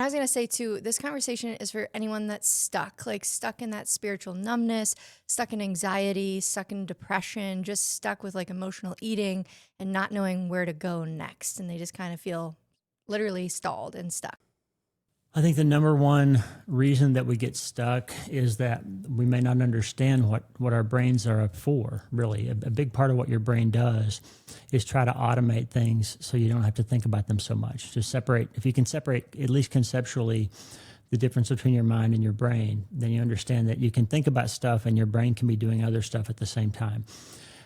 was going to say too, this conversation is for anyone that's stuck, like stuck in that spiritual numbness, stuck in anxiety, stuck in depression, just stuck with like emotional eating and not knowing where to go next. And they just kind of feel literally stalled and stuck. I think the number one reason that we get stuck is that we may not understand what our brains are for, really. A big part of what your brain does is try to automate things so you don't have to think about them so much. Just separate, if you can separate, at least conceptually, the difference between your mind and your brain, then you understand that you can think about stuff and your brain can be doing other stuff at the same time.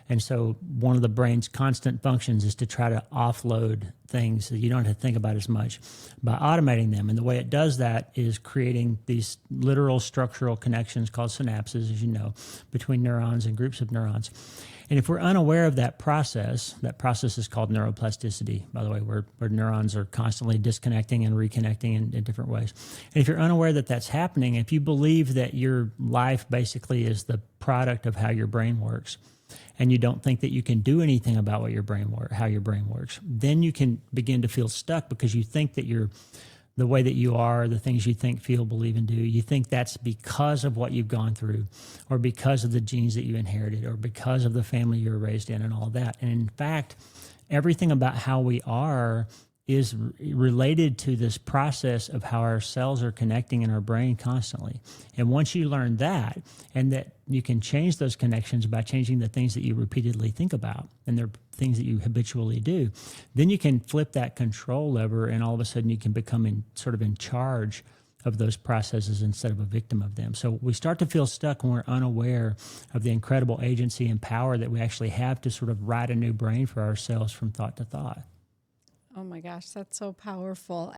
And so one of the brain's constant functions is to try to offload things so you don't have to think about as much by automating them. And the way it does that is creating these literal structural connections called synapses, as you know, between neurons and groups of neurons. And if we're unaware of that process is called neuroplasticity, by the way, where neurons are constantly disconnecting and reconnecting in different ways. And if you're unaware that that's happening, if you believe that your life basically is the product of how your brain works, and you don't think that you can do anything about how your brain works, then you can begin to feel stuck because you think that the way that you are, the things you think, feel, believe, and do, you think that's because of what you've gone through or because of the genes that you inherited or because of the family you were raised in and all that. And in fact, everything about how we are is related to this process of how our cells are connecting in our brain constantly. And once you learn that, and that you can change those connections by changing the things that you repeatedly think about and they're things that you habitually do, then you can flip that control lever and all of a sudden you can become in charge of those processes instead of a victim of them. So we start to feel stuck when we're unaware of the incredible agency and power that we actually have to sort of write a new brain for ourselves from thought to thought. Oh my gosh, that's so powerful.